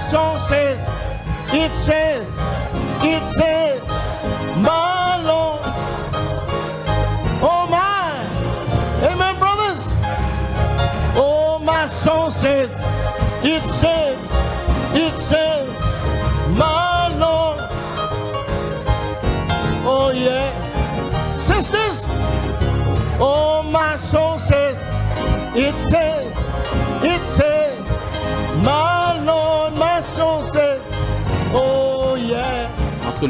song says, it says, my Lord. Oh my, amen, brothers. Oh, my song says, it says, my Lord. Oh yeah, sisters. Oh, my soul says, it says, my Lord, my soul says, oh yeah. Entre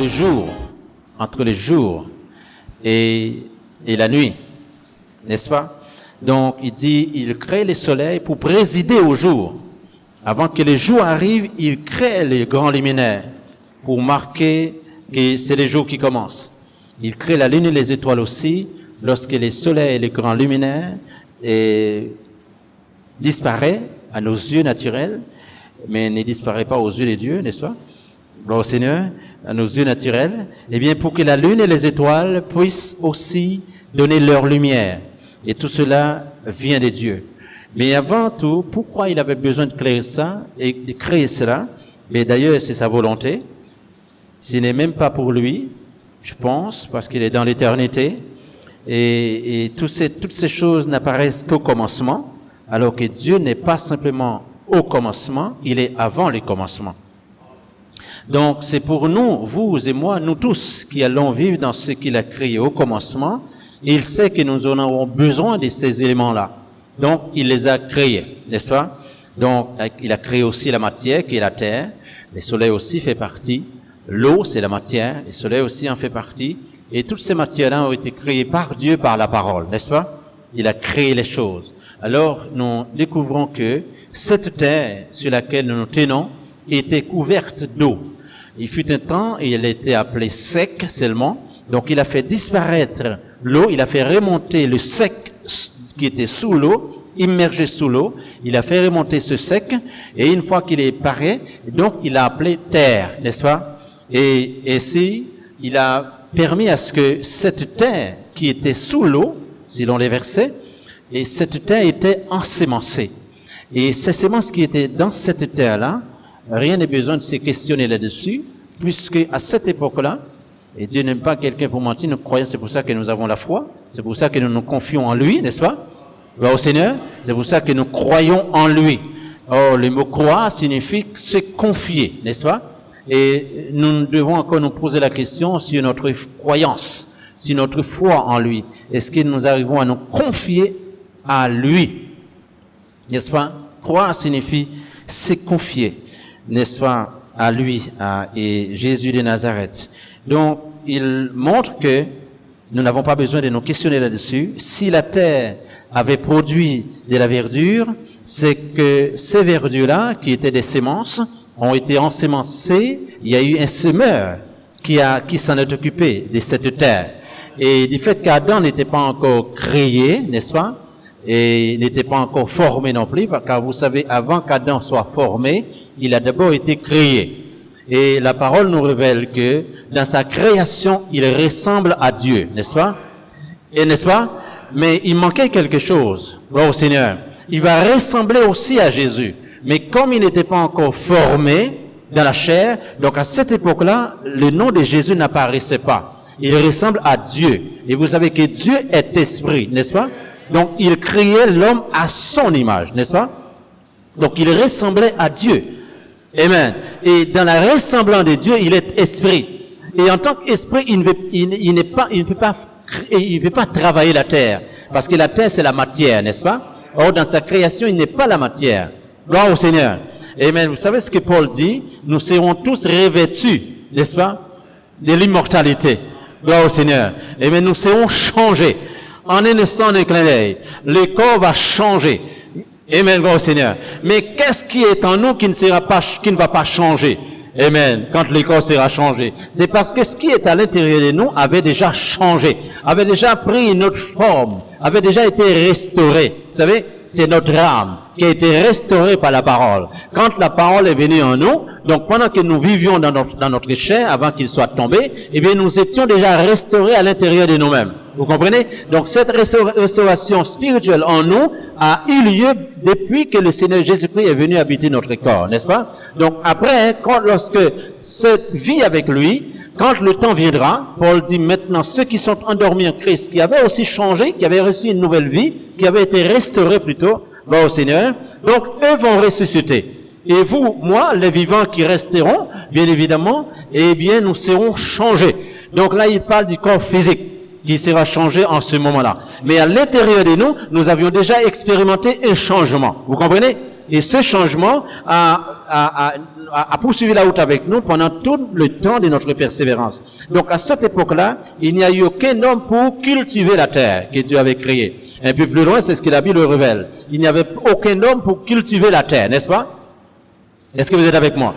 les jours et la nuit, n'est-ce pas? Donc il dit, il crée les soleils pour présider au jour. Avant que les jours arrivent, il crée les grands luminaires pour marquer que c'est les jours qui commencent. Il crée la lune et les étoiles aussi, lorsque les soleils et les grands luminaires disparaissent à nos yeux naturels, mais ne disparaît pas aux yeux de Dieu, n'est-ce pas? Gloire au Seigneur, à nos yeux naturels, eh bien, pour que la lune et les étoiles puissent aussi donner leur lumière. Et tout cela vient de Dieu. Mais avant tout, pourquoi il avait besoin de créer ça et de créer cela? Mais d'ailleurs, c'est sa volonté. Ce n'est même pas pour lui, je pense, parce qu'il est dans l'éternité. Et toutes ces choses n'apparaissent qu'au commencement, alors que Dieu n'est pas simplement au commencement, il est avant le commencement. Donc c'est pour nous, vous et moi, nous tous qui allons vivre dans ce qu'il a créé au commencement. Il sait que nous en aurons besoin de ces éléments-là. Donc il les a créés, n'est-ce pas? Donc il a créé aussi la matière qui est la terre. Le soleil aussi fait partie. L'eau, c'est la matière. Le soleil aussi en fait partie. Et toutes ces matières-là ont été créées par Dieu, par la parole, n'est-ce pas? Il a créé les choses. Alors, nous découvrons que cette terre sur laquelle nous nous tenons était couverte d'eau. Il fut un temps et elle était appelée sec seulement. Donc, il a fait disparaître l'eau, il a fait remonter le sec qui était sous l'eau, immergé sous l'eau. Il a fait remonter ce sec et une fois qu'il est paré, donc il a appelé terre, n'est-ce pas? Et ainsi, il a permis à ce que cette terre qui était sous l'eau, selon les versets, et cette terre était ensémencée. Et ces semences qui étaient dans cette terre-là, rien n'est besoin de se questionner là-dessus, puisque à cette époque-là, et Dieu n'aime pas quelqu'un pour mentir, nous croyons, c'est pour ça que nous avons la foi, c'est pour ça que nous nous confions en lui, n'est-ce pas? Gloire au Seigneur, c'est pour ça que nous croyons en lui. Or, le mot croire signifie se confier, n'est-ce pas? Et nous devons encore nous poser la question sur notre croyance, sur notre foi en lui. Est-ce que nous arrivons à nous confier à lui? N'est-ce pas? Croire signifie se confier, n'est-ce pas, à lui, et Jésus de Nazareth. Donc, il montre que nous n'avons pas besoin de nous questionner là-dessus. Si la terre avait produit de la verdure, c'est que ces verdures-là, qui étaient des semences, ont été ensemencées. Il y a eu un semeur qui s'en est occupé de cette terre. Et du fait qu'Adam n'était pas encore créé, n'est-ce pas? Et n'était pas encore formé non plus, car vous savez, avant qu'Adam soit formé, il a d'abord été créé. Et la parole nous révèle que dans sa création, il ressemble à Dieu, n'est-ce pas? Et n'est-ce pas? Mais il manquait quelque chose. Gloire au Seigneur. Il va ressembler aussi à Jésus. Mais comme il n'était pas encore formé dans la chair, donc à cette époque-là, le nom de Jésus n'apparaissait pas. Il ressemble à Dieu. Et vous savez que Dieu est esprit, n'est-ce pas? Donc il créait l'homme à son image, n'est-ce pas? Donc il ressemblait à Dieu. Amen. Et dans la ressemblance de Dieu, il est esprit. Et en tant qu'esprit, il ne peut pas travailler la terre. Parce que la terre, c'est la matière, n'est-ce pas? Or, dans sa création, il n'est pas la matière. Gloire au Seigneur. Amen. Vous savez ce que Paul dit? Nous serons tous revêtus, n'est-ce pas? De l'immortalité. Gloire au Seigneur. Amen. Nous serons changés. En un instant, en un clin d'œil, le corps va changer. Amen, gloire au Seigneur. Mais qu'est-ce qui est en nous qui ne va pas changer? Amen. Quand le corps sera changé. C'est parce que ce qui est à l'intérieur de nous avait déjà changé, avait déjà pris une autre forme, avait déjà été restaurée. Vous savez, c'est notre âme qui a été restaurée par la parole. Quand la parole est venue en nous, donc pendant que nous vivions dans notre chair, avant qu'il soit tombé, eh bien nous étions déjà restaurés à l'intérieur de nous-mêmes. Vous comprenez? Donc cette restauration spirituelle en nous a eu lieu depuis que le Seigneur Jésus-Christ est venu habiter notre corps, n'est-ce pas? Donc après, lorsque cette vie avec lui, quand le temps viendra, Paul dit maintenant, ceux qui sont endormis en Christ, qui avaient aussi changé, qui avaient reçu une nouvelle vie, qui avaient été restaurés plutôt, au Seigneur, donc eux vont ressusciter. Et vous, moi, les vivants qui resteront, bien évidemment, eh bien nous serons changés. Donc là, il parle du corps physique qui sera changé en ce moment-là. Mais à l'intérieur de nous, nous avions déjà expérimenté un changement. Vous comprenez? Et ce changement a poursuivi la route avec nous pendant tout le temps de notre persévérance. Donc à cette époque-là, il n'y a eu aucun homme pour cultiver la terre que Dieu avait créée. Un peu plus loin, c'est ce que la Bible révèle. Il n'y avait aucun homme pour cultiver la terre, n'est-ce pas? Est-ce que vous êtes avec moi?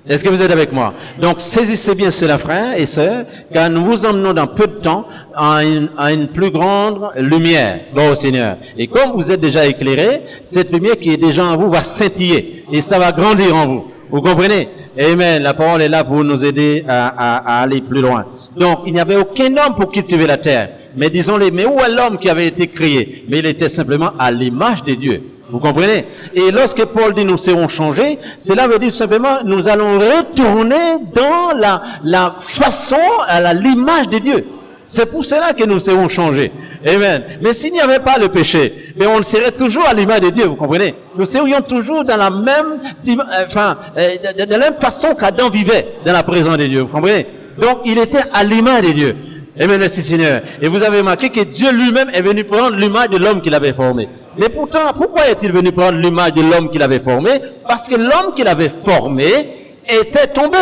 Est-ce que vous êtes avec moi? Donc saisissez bien cela, frères et sœurs, car nous vous emmenons dans peu de temps à une plus grande lumière, gloire au Seigneur. Et comme vous êtes déjà éclairés, cette lumière qui est déjà en vous va scintiller et ça va grandir en vous. Vous comprenez? Amen. La parole est là pour nous aider à aller plus loin. Donc il n'y avait aucun homme pour cultiver la terre. Mais disons-les, mais où est l'homme qui avait été créé? Mais il était simplement à l'image de Dieu. Vous comprenez? Et lorsque Paul dit nous serons changés, cela veut dire simplement nous allons retourner dans la façon, à l'image de Dieu. C'est pour cela que nous serons changés. Amen. Mais s'il n'y avait pas le péché, mais on serait toujours à l'image de Dieu, vous comprenez? Nous serions toujours dans la même, de la même façon qu'Adam vivait dans la présence de Dieu, vous comprenez? Donc il était à l'image de Dieu. Amen, merci Seigneur. Et vous avez remarqué que Dieu lui-même est venu prendre l'image de l'homme qu'il avait formé. Mais pourtant, pourquoi est-il venu prendre l'image de l'homme qu'il avait formé? Parce que l'homme qu'il avait formé était tombé.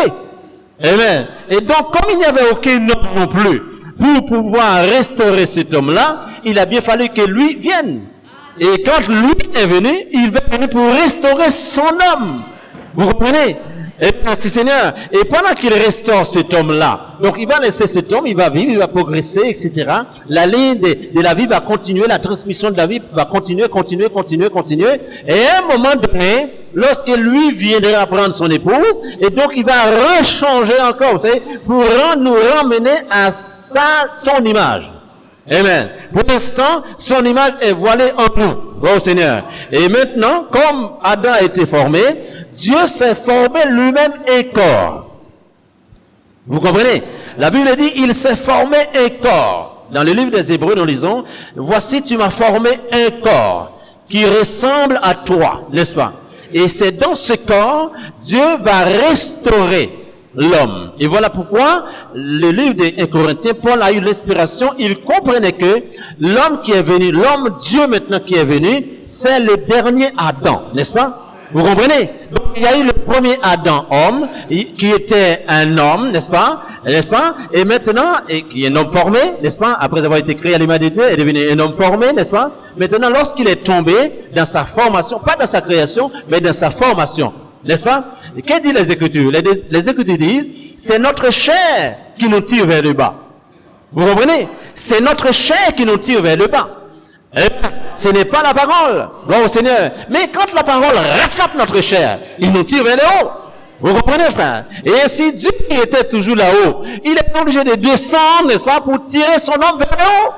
Amen. Et donc, comme il n'y avait aucun homme non plus pour pouvoir restaurer cet homme-là, il a bien fallu que lui vienne. Et quand lui est venu, il est venu pour restaurer son homme. Vous comprenez? Et merci Seigneur. Et pendant qu'il restaure cet homme-là, donc il va laisser cet homme, il va vivre, il va progresser, etc. La ligne de la vie va continuer, la transmission de la vie va continuer. Et à un moment donné, lorsque lui viendra prendre son épouse, et donc il va rechanger encore, vous savez, pour nous ramener à son image. Amen. Pour l'instant, son image est voilée en nous. Oh Seigneur. Et maintenant, comme Adam a été formé, Dieu s'est formé lui-même un corps. Vous comprenez? La Bible dit, il s'est formé un corps. Dans le livre des Hébreux, nous lisons, voici tu m'as formé un corps qui ressemble à toi, n'est-ce pas? Et c'est dans ce corps, Dieu va restaurer l'homme. Et voilà pourquoi le livre des 1 Corinthiens, Paul a eu l'inspiration, il comprenait que l'homme qui est venu, l'homme Dieu maintenant qui est venu, c'est le dernier Adam, n'est-ce pas? Vous comprenez? Donc il y a eu le premier Adam, homme, qui était un homme, n'est-ce pas? Et maintenant, qui est un homme formé, n'est-ce pas? Après avoir été créé à l'image de Dieu, il est devenu un homme formé, n'est-ce pas? Maintenant, lorsqu'il est tombé dans sa formation, pas dans sa création, mais dans sa formation, n'est-ce pas? Et qu'est-ce que disent les Écritures? Les Écritures disent, c'est notre chair qui nous tire vers le bas. Vous comprenez? C'est notre chair qui nous tire vers le bas. Ce n'est pas la parole, gloire au Seigneur. Mais quand la parole rattrape notre chair, il nous tire vers le haut. Vous comprenez, frère? Et ainsi, Dieu qui était toujours là-haut, il est obligé de descendre, n'est-ce pas, pour tirer son homme vers le haut.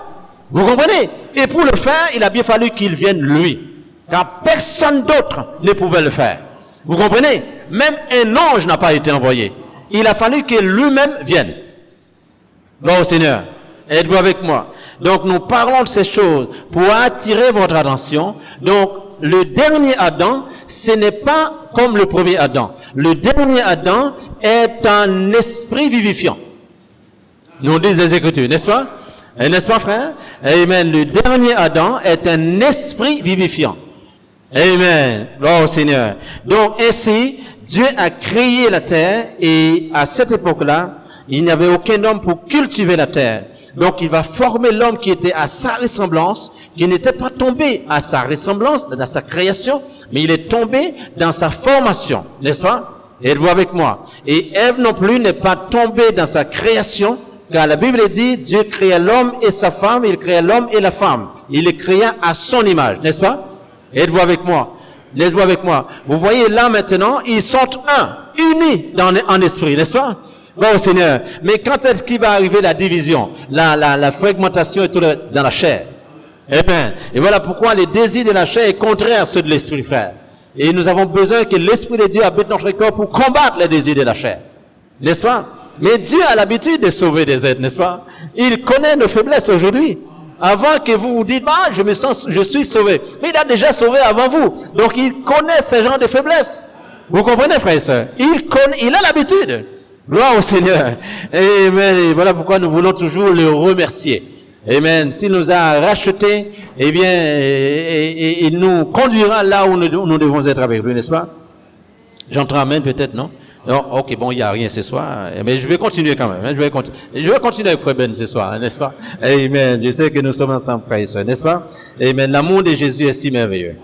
Vous comprenez? Et pour le faire, il a bien fallu qu'il vienne lui. Car personne d'autre ne pouvait le faire. Vous comprenez? Même un ange n'a pas été envoyé. Il a fallu que lui-même vienne. Gloire au Seigneur. Êtes-vous avec moi? Donc nous parlons de ces choses pour attirer votre attention. Donc le dernier Adam, ce n'est pas comme le premier Adam. Le dernier Adam est un esprit vivifiant. Nous disent les Écritures, n'est-ce pas? N'est-ce pas, frère? Amen. Le dernier Adam est un esprit vivifiant. Amen. Gloire au Seigneur. Donc ainsi, Dieu a créé la terre et à cette époque-là, il n'y avait aucun homme pour cultiver la terre. Donc il va former l'homme qui était à sa ressemblance, qui n'était pas tombé à sa ressemblance, dans sa création, mais il est tombé dans sa formation, n'est-ce pas? Êtes-vous avec moi? Et Ève non plus n'est pas tombée dans sa création, Car la Bible dit, Dieu créa l'homme et sa femme, il créa l'homme et la femme. Il les créa à son image, n'est-ce pas? Êtes-vous avec moi? Êtes-vous avec moi? Vous voyez là maintenant, ils sont un, unis en esprit, n'est-ce pas? Bon au Seigneur. Mais quand est-ce qu'il va arriver la division, la fragmentation et tout dans la chair? Eh bien, et voilà pourquoi les désirs de la chair est contraire à ceux de l'esprit, frère. Et nous avons besoin que l'Esprit de Dieu habite notre corps pour combattre les désirs de la chair. N'est-ce pas? Mais Dieu a l'habitude de sauver des êtres, n'est-ce pas? Il connaît nos faiblesses aujourd'hui. Avant que vous vous dites, ah, je suis sauvé. Mais il a déjà sauvé avant vous. Donc il connaît ce genre de faiblesses. Vous comprenez, frères et sœurs? Il a l'habitude. Gloire au Seigneur. Amen. Et voilà pourquoi nous voulons toujours le remercier. Amen. S'il nous a rachetés, eh bien, il nous conduira là où nous devons être avec lui, n'est-ce pas? J'entends amen peut-être, non? Non, ok, bon, il n'y a rien ce soir, mais je vais continuer quand même. Hein, je vais continuer avec Frère Ben ce soir, n'est-ce pas? Amen. Je sais que nous sommes ensemble, frères et sœurs, n'est-ce pas? Amen. L'amour de Jésus est si merveilleux.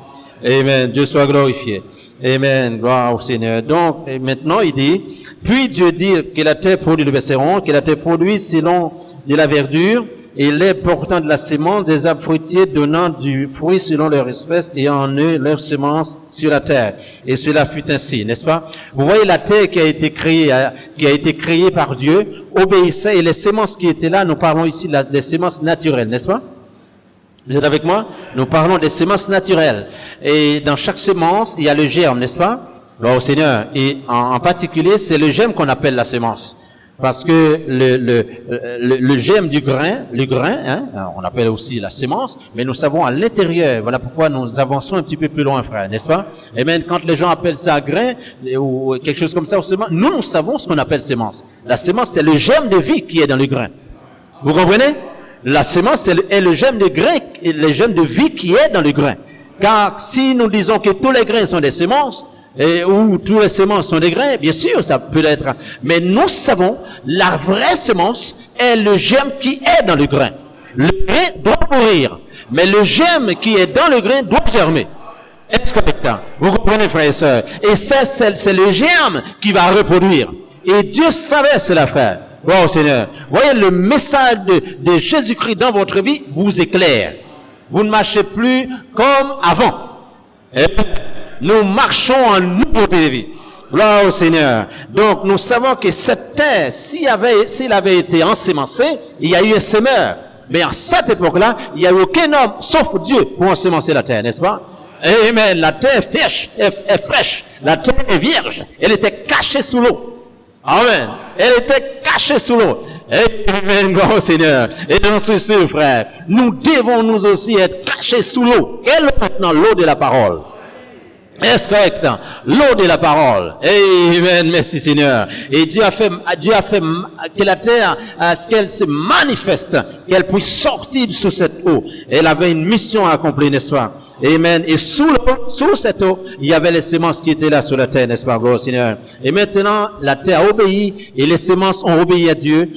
Amen. Dieu soit glorifié. Amen. Gloire au Seigneur. Donc, maintenant, il dit, puis Dieu dit que la terre produit le verset 11, que la terre produit selon de la verdure, et les portant de la sémence des arbres fruitiers donnant du fruit selon leur espèce et en eux leur semence sur la terre. Et cela fut ainsi, n'est-ce pas? Vous voyez la terre qui a été créée par Dieu, obéissait, et les semences qui étaient là, nous parlons ici des semences naturelles, n'est-ce pas? Vous êtes avec moi? Nous parlons des semences naturelles. Et dans chaque semence, il y a le germe, n'est-ce pas? Gloire au Seigneur. Et en particulier, c'est le germe qu'on appelle la semence. Parce que le germe du grain, hein, on appelle aussi la semence, mais nous savons à l'intérieur, voilà pourquoi nous avançons un petit peu plus loin, frère, n'est-ce pas? Et même quand les gens appellent ça grain, ou quelque chose comme ça, ou semence, nous savons ce qu'on appelle semence. La semence, c'est le germe de vie qui est dans le grain. Vous comprenez? La semence est le germe de grain, le germe de vie qui est dans le grain. Car si nous disons que tous les grains sont des semences, ou tous les semences sont des grains, bien sûr, ça peut être. Mais nous savons, la vraie semence est le germe qui est dans le grain. Le grain doit mourir, mais le germe qui est dans le grain doit germer. Est-ce correct? Vous comprenez, frères et sœurs? Et c'est le germe qui va reproduire. Et Dieu savait cela faire. Wow, Seigneur. Voyez, le message de Jésus-Christ dans votre vie vous éclaire. Vous ne marchez plus comme avant. Et nous marchons en nouveauté de vie. Gloire au Seigneur. Donc, nous savons que cette terre, s'il avait été ensemencé, il y a eu un semeur. Mais à cette époque-là, il n'y a eu aucun homme, sauf Dieu, pour ensemencer la terre, n'est-ce pas? Amen. La terre est fraîche. La terre est vierge. Elle était cachée sous l'eau. Amen. Elle était cachée sous l'eau. Amen, gloire au Seigneur. Et dans ce sûr, frère, nous devons nous aussi être cachés sous l'eau. Et maintenant, l'eau de la parole. Est-ce correct? L'eau de la parole. Amen. Merci Seigneur. Et Dieu a fait que la terre, ce qu'elle se manifeste, qu'elle puisse sortir sous cette eau. Elle avait une mission à accomplir, n'est-ce pas? Amen. Et sous cette eau, il y avait les semences qui étaient là sur la terre, n'est-ce pas, gloire au Seigneur? Et maintenant, la terre a obéi et les semences ont obéi à Dieu.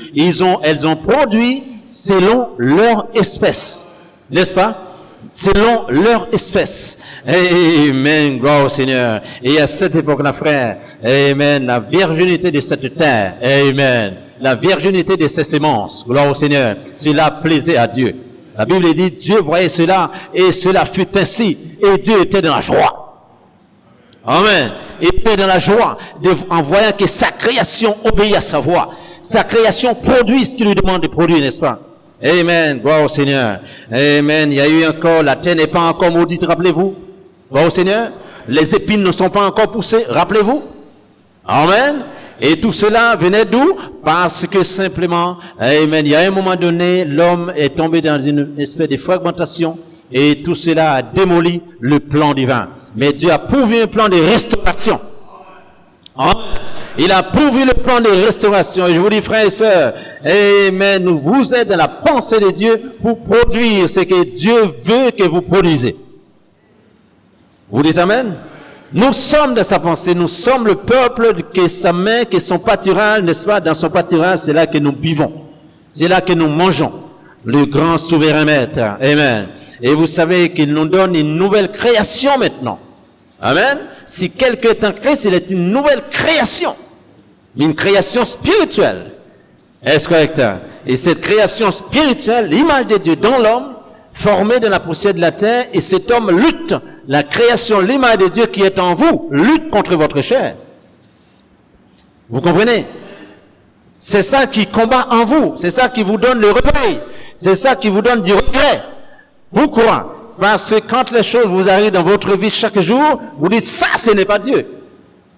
Elles ont produit selon leur espèce. N'est-ce pas? Selon leur espèce. Amen, gloire au Seigneur. Et à cette époque-là, frère, amen, la virginité de cette terre, amen, la virginité de ces semences, gloire au Seigneur, cela plaisait à Dieu. La Bible dit, Dieu voyait cela, et cela fut ainsi, et Dieu était dans la joie. Amen. Il était dans la joie en voyant que sa création obéit à sa voix. Sa création produit ce qu'il lui demande de produire, n'est-ce pas? Amen, gloire au Seigneur. Amen, il y a eu encore, la terre n'est pas encore maudite, rappelez-vous. Gloire au Seigneur. Les épines ne sont pas encore poussées, rappelez-vous. Amen. Et tout cela venait d'où? Parce que simplement, amen, il y a un moment donné, l'homme est tombé dans une espèce de fragmentation et tout cela a démoli le plan divin. Mais Dieu a pourvu un plan de restauration. Amen. Il a pourvu le plan de restauration. Et je vous dis, frères et sœurs, amen, vous êtes dans la pensée de Dieu pour produire ce que Dieu veut que vous produisez. Vous dites amen? Nous sommes de sa pensée, nous sommes le peuple que sa main, que son pâturage, n'est-ce pas? Dans son pâturage, c'est là que nous vivons. C'est là que nous mangeons. Le grand souverain maître. Amen. Et vous savez qu'il nous donne une nouvelle création maintenant. Amen. Si quelqu'un est en Christ, il est une nouvelle création. Une création spirituelle. Est-ce correct? Et cette création spirituelle, l'image de Dieu dans l'homme, formé de la poussière de la terre, et cet homme lutte, la création, l'image de Dieu qui est en vous, lutte contre votre chair. Vous comprenez? C'est ça qui combat en vous, c'est ça qui vous donne le réveil, c'est ça qui vous donne du regret. Pourquoi? Parce que quand les choses vous arrivent dans votre vie chaque jour, vous dites ça, ce n'est pas Dieu.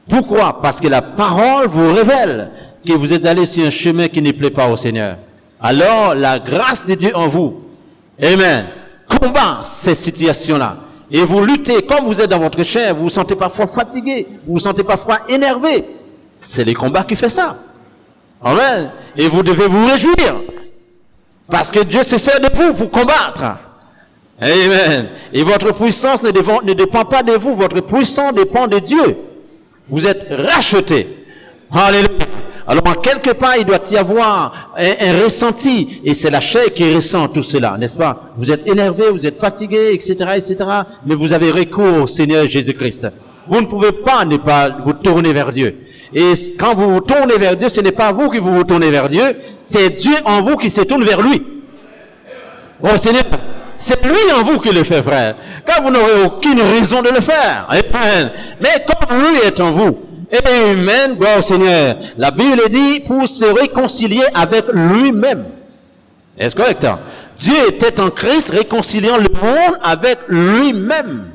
Pourquoi? Parce que la parole vous révèle que vous êtes allé sur un chemin qui ne plaît pas au Seigneur. Alors, la grâce de Dieu en vous, amen, combat ces situations-là. Et vous luttez, comme vous êtes dans votre chair, vous vous sentez parfois fatigué, vous vous sentez parfois énervé. C'est les combats qui font ça. Amen. Et vous devez vous réjouir. Parce que Dieu se sert de vous pour combattre. Amen. Et votre puissance ne dépend pas de vous, votre puissance dépend de Dieu. Vous êtes rachetés. Alléluia. Alors, quelque part, il doit y avoir un ressenti. Et c'est la chair qui ressent tout cela, n'est-ce pas? Vous êtes énervé, vous êtes fatigué, etc., mais vous avez recours au Seigneur Jésus-Christ. Vous ne pouvez pas ne pas vous tourner vers Dieu. Et quand vous vous tournez vers Dieu, ce n'est pas vous qui vous tournez vers Dieu, c'est Dieu en vous qui se tourne vers lui. Oh Seigneur, c'est lui en vous qui le fait, frère. Car vous n'aurez aucune raison de le faire. Amen. Mais comme lui est en vous, amen, gloire au Seigneur. La Bible dit pour se réconcilier avec lui-même. Est-ce correct? Dieu était en Christ réconciliant le monde avec lui-même.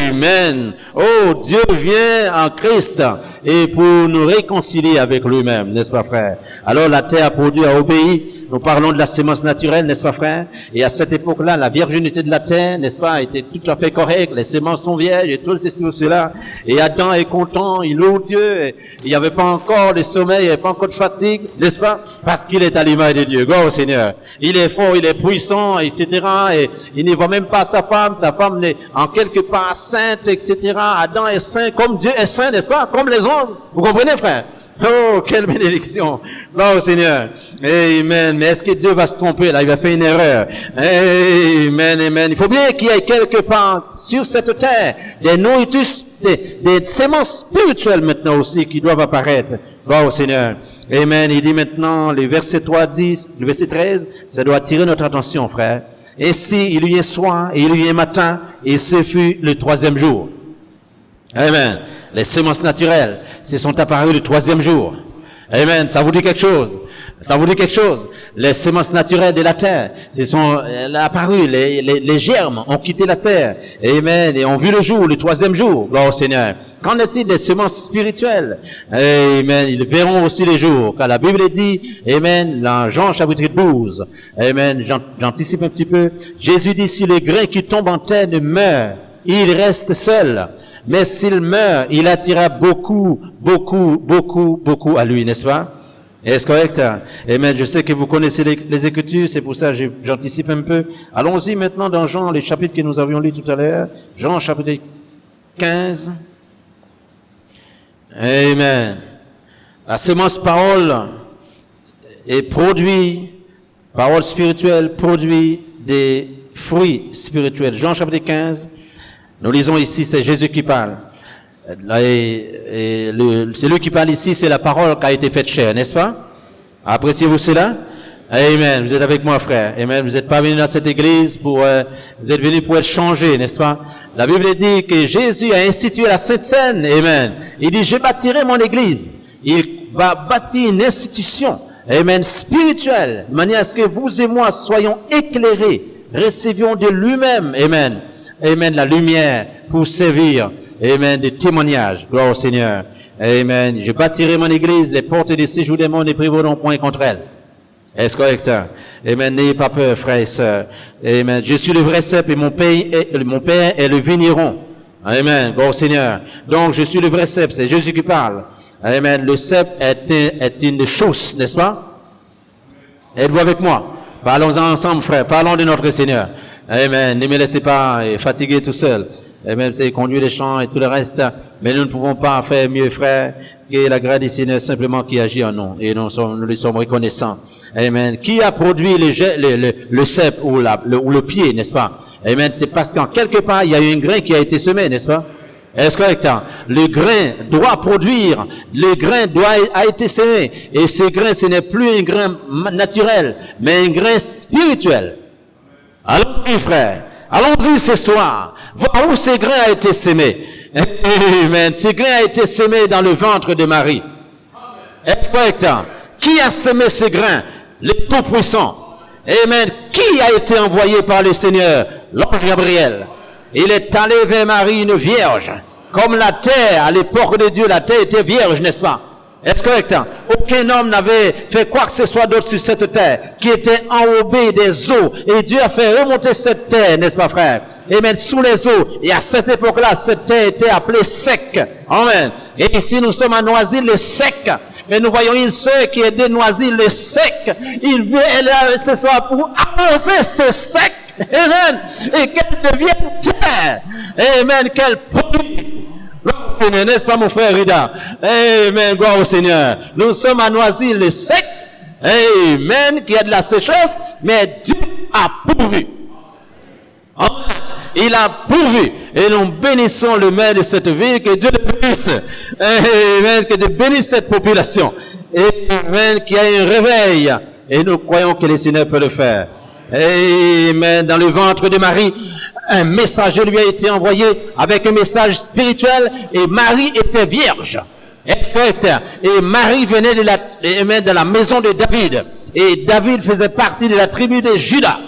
Amen. Oh, Dieu vient en Christ et pour nous réconcilier avec lui-même, n'est-ce pas, frère? Alors la terre a produit, a obéi. Nous parlons de la sémence naturelle, n'est-ce pas, frère? Et à cette époque-là, la virginité de la terre, n'est-ce pas, était tout à fait correcte. Les sémences sont vierges et tout ceci ou cela. Et Adam est content, il loue Dieu. Il n'y avait pas encore de sommeil, il n'y avait pas encore de fatigue, n'est-ce pas? Parce qu'il est à l'image de Dieu. Gloire au Seigneur. Il est fort, il est puissant, etc. Et il ne voit même pas sa femme est en quelque part sainte, etc. Adam est saint comme Dieu est saint, n'est-ce pas? Comme les hommes. Vous comprenez, frère? Oh, quelle bénédiction. Gloire au Seigneur. Amen. Mais est-ce que Dieu va se tromper là? Il va faire une erreur. Amen, amen. Il faut bien qu'il y ait quelque part sur cette terre des nourritures, des sémences spirituelles maintenant aussi qui doivent apparaître. Gloire au Seigneur. Amen. Il dit maintenant, le verset 13, ça doit attirer notre attention, frère. Ainsi, il y est soir et il y est matin, et ce fut le 3e jour. Amen. Les semences naturelles, se sont apparues le 3e jour. Amen. Ça vous dit quelque chose? Ça vous dit quelque chose? Les semences naturelles de la terre, se sont apparues, les germes ont quitté la terre. Amen. Et ont vu le jour, le 3e jour. Gloire au Seigneur. Qu'en est-il des semences spirituelles? Amen. Ils verront aussi les jours. Car la Bible dit, amen, dans Jean chapitre 12. Amen. J'anticipe un petit peu. Jésus dit, si le grain qui tombe en terre ne meurt, il reste seul. Mais s'il meurt, il attira beaucoup à lui, n'est-ce pas? Est-ce correct? Amen. Je sais que vous connaissez les Écritures, c'est pour ça que j'anticipe un peu. Allons-y maintenant dans Jean, les chapitres que nous avions lus tout à l'heure. Jean chapitre 15. Amen. La semence parole est parole spirituelle produit des fruits spirituels. Jean chapitre 15. Nous lisons ici, c'est Jésus qui parle. Celui qui parle ici, c'est la parole qui a été faite chair, n'est-ce pas? Appréciez-vous cela? Amen. Vous êtes avec moi, frère. Amen. Vous n'êtes pas venu dans cette église vous êtes venu pour être changé, n'est-ce pas? La Bible dit que Jésus a institué la Sainte Seine. Amen. Il dit, je bâtirai mon église. Il va bâtir une institution. Amen. Spirituelle. De manière à ce que vous et moi soyons éclairés. Recevions de lui-même. Amen. Amen, la lumière pour servir, amen, des témoignages. Gloire au Seigneur. Amen. Je bâtirai mon église, les portes du séjour des mondes ne prévaudront point contre elle. Est-ce correct? Amen. N'ayez pas peur, frères et sœurs. Amen. Je suis le vrai cep et mon père est le vigneron. Amen. Gloire au Seigneur. Donc, je suis le vrai cep, c'est Jésus qui parle. Amen. Le cep est une chose, n'est-ce pas? Êtes-vous avec moi? Parlons ensemble, frères. Parlons de notre Seigneur. Amen. Ne me laissez pas fatiguer tout seul. Amen. C'est conduire les chants et tout le reste. Mais nous ne pouvons pas faire mieux, frère, que la grâce du Seigneur simplement qui agit en nous. Et nous lui sommes reconnaissants. Amen. Qui a produit le cep ou le pied, n'est-ce pas? Amen. C'est parce qu'en quelque part, il y a eu un grain qui a été semé, n'est-ce pas? Est-ce correct? Le grain doit produire, le grain a été semé, et ce grain, ce n'est plus un grain naturel, mais un grain spirituel. Allons-y, frère. Allons-y ce soir. Voir où ce grain a été semé. Amen. Ce grain a été semé dans le ventre de Marie. Est-ce correct? Qui a semé ce grain? Le Tout-Puissant. Amen. Qui a été envoyé par le Seigneur? L'ange Gabriel. Il est allé vers Marie, une vierge. Comme la terre, à l'époque de Dieu, la terre était vierge, n'est-ce pas? Est-ce correct? Aucun homme n'avait fait quoi que ce soit d'autre sur cette terre, qui était enrobée des eaux. Et Dieu a fait remonter cette terre, n'est-ce pas, frère? Amen. Sous les eaux. Et à cette époque-là, cette terre était appelée sec. Amen. Et ici, nous sommes à Noisy-le Sec. Mais nous voyons une sœur qui est de Noisy-le Sec. Il vient, elle est ce soir pour arroser ce sec. Amen. Et qu'elle devienne terre. Amen. Qu'elle produit. Seigneur, n'est-ce pas mon frère Rida? Amen. Gloire au Seigneur. Nous sommes à Noisy-le Sec. Amen. Qui a de la sécheresse. Mais Dieu a pourvu. Amen. Il a pourvu. Et nous bénissons le maire de cette ville. Que Dieu le bénisse. Amen. Que Dieu bénisse cette population. Amen. Qu'il y ait un réveil. Et nous croyons que le Seigneur peut le faire. Amen. Dans le ventre de Marie, un messager lui a été envoyé avec un message spirituel. Et Marie était vierge. Et Marie venait de la maison de David. Et David faisait partie de la tribu de Juda.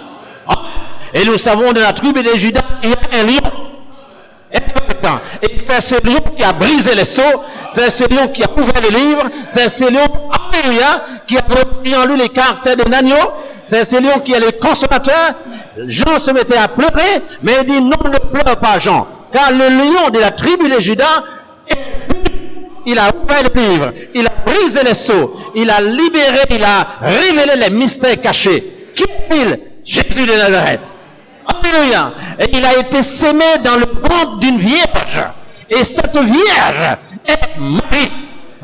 Et nous savons de la tribu de Juda, il y a un lion. Et c'est ce lion qui a brisé les seaux, c'est ce lion qui a ouvert les livres, c'est ce lion, alléluia, qui a repris en lui les caractères de l'agneau, c'est ce lion qui est le consommateur. Jean se mettait à pleurer, mais il dit non, ne pleure pas Jean, car le lion de la tribu de Juda, il a ouvert les livres, il a brisé les seaux, il a libéré, il a révélé les mystères cachés. Qui est-il? Jésus de Nazareth. Alléluia. Et il a été semé dans le ventre d'une vierge. Et cette vierge est Marie.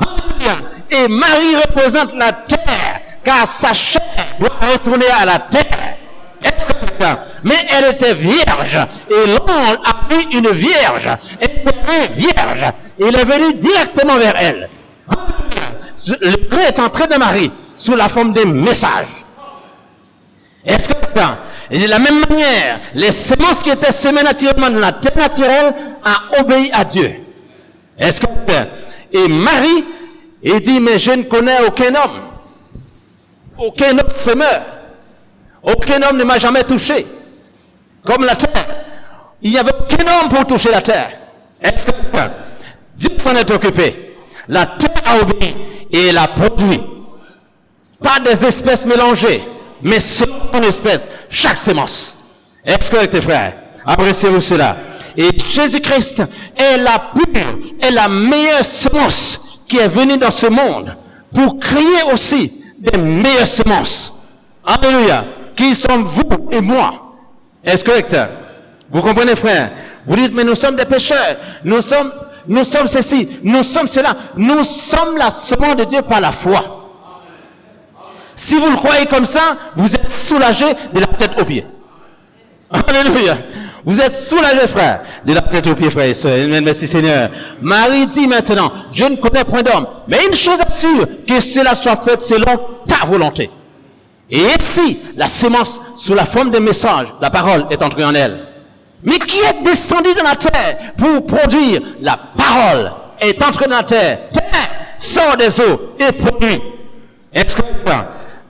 Alléluia. Et Marie représente la terre, car sa chair doit retourner à la terre. Mais elle était vierge. Et l'ange a pris une vierge. Elle était vierge. Il est venu directement vers elle. Le grain est entré de Marie sous la forme d'un message. Est-ce que et de la même manière, les semences qui étaient semées naturellement dans la terre naturelle a obéi à Dieu. Est-ce que et Marie, il dit, mais je ne connais aucun homme. Aucun autre semeur. Aucun homme ne m'a jamais touché. Comme la terre. Il n'y avait aucun homme pour toucher la terre. Est-ce que Dieu s'en est occupé? La terre a obéi et elle a produit. Pas des espèces mélangées, mais selon son espèce, chaque sémence. Est-ce que tes frères, appréciez-vous cela? Et Jésus-Christ est la pure, est la meilleure semence qui est venue dans ce monde pour créer aussi des meilleures semences. Alléluia. Qui sommes vous et moi? Est-ce correct? Vous comprenez, frère? Vous dites, mais nous sommes des pécheurs. Nous sommes ceci. Nous sommes cela. Nous sommes la semence de Dieu par la foi. Si vous le croyez comme ça, vous êtes soulagé de la tête aux pieds. Alléluia. Vous êtes soulagé, frère, de la tête aux pieds, frère et soeur. Merci, Seigneur. Marie dit maintenant, je ne connais point d'homme. Mais une chose est sûre, que cela soit fait selon ta volonté. Et ici, la sémence, sous la forme de message, la parole est entrée en elle. Mais qui est descendu dans la terre pour produire la parole est entrée dans la terre. Terre sort des eaux et produit. Est-ce que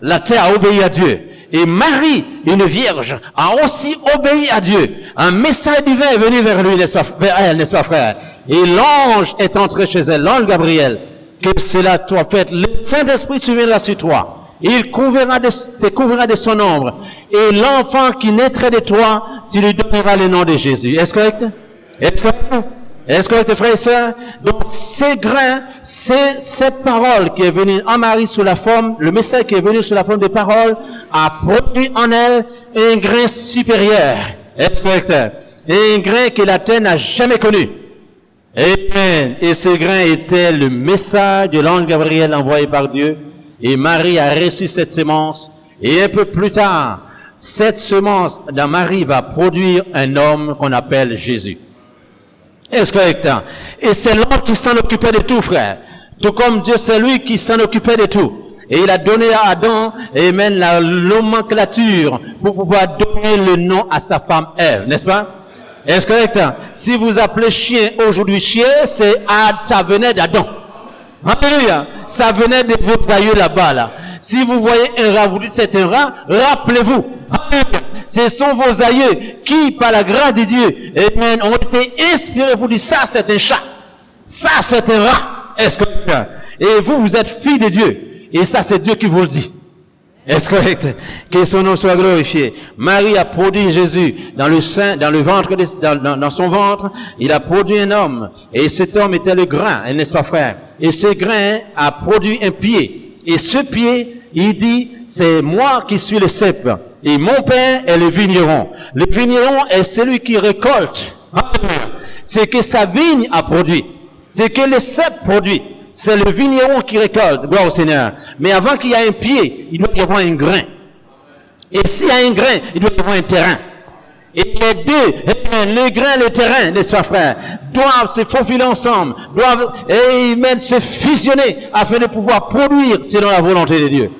la terre a obéi à Dieu? Et Marie, une vierge, a aussi obéi à Dieu. Un message divin est venu vers lui, n'est-ce pas, vers elle, n'est-ce pas, frère? Et l'ange est entré chez elle, l'ange Gabriel. Que cela soit fait. Le Saint-Esprit surviendra sur toi. Il te couvrira de son ombre. Et l'enfant qui naîtrait de toi, tu lui donneras le nom de Jésus. Est-ce correct? Est-ce correct? Est-ce correct, frères et sœurs? Donc, ces grains, c'est cette parole qui est venue en Marie sous la forme, le message qui est venu sous la forme de parole, a produit en elle un grain supérieur. Est-ce correct? Un grain que la terre n'a jamais connu. Amen. Et ce grain était le message de l'ange Gabriel envoyé par Dieu. Et Marie a reçu cette semence. Et un peu plus tard, cette semence dans Marie va produire un homme qu'on appelle Jésus. Est-ce correct? Et c'est l'homme qui s'en occupait de tout, frère. Tout comme Dieu, c'est lui qui s'en occupait de tout. Et il a donné à Adam, amen, la nomenclature pour pouvoir donner le nom à sa femme Ève, n'est-ce pas? Est-ce correct? Si vous appelez chien aujourd'hui chien, ça venait d'Adam. Alléluia. Ça venait de vos aïeux là-bas, là. Si vous voyez un rat, vous dites c'est un rat, rappelez-vous. Ce sont vos aïeux qui, par la grâce de Dieu, amen, ont été inspirés pour dire ça c'est un chat. Ça c'est un rat. Est-ce correct? Et vous êtes fille de Dieu. Et ça, c'est Dieu qui vous le dit. Est-ce correct? Que son nom soit glorifié. Marie a produit Jésus dans le sein, dans le ventre, dans son ventre. Il a produit un homme. Et cet homme était le grain, n'est-ce pas, frère? Et ce grain a produit un pied. Et ce pied, il dit, c'est moi qui suis le cep. Et mon père est le vigneron. Le vigneron est celui qui récolte. C'est que sa vigne a produit. C'est que le cep produit. C'est le vigneron qui récolte, gloire au Seigneur. Mais avant qu'il y ait un pied, il doit y avoir un grain. Et s'il y a un grain, il doit y avoir un terrain. Et les deux, le grain et le terrain, n'est-ce pas, frère, doivent se faufiler ensemble, doivent se fusionner afin de pouvoir produire selon la volonté de Dieu.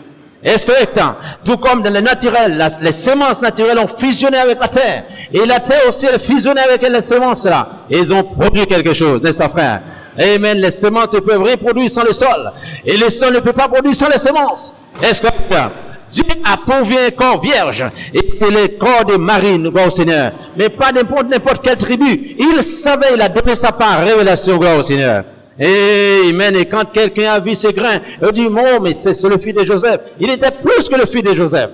Est-ce que tout comme dans le naturel, les semences naturelles ont fusionné avec la terre, et la terre aussi a fusionné avec les semences là, et ils ont produit quelque chose, n'est-ce pas, frère? Amen. Les semences ne peuvent rien produire sans le sol. Et le sol ne peut pas produire sans les semences. Est-ce que Dieu a pourvu un corps vierge. Et c'est le corps de Marie, gloire au Seigneur. Mais pas n'importe quelle tribu. Il savait, il a donné ça par révélation, gloire au Seigneur. Amen. Et quand quelqu'un a vu ces grains, il dit, oh, mais c'est le fils de Joseph. Il était plus que le fils de Joseph.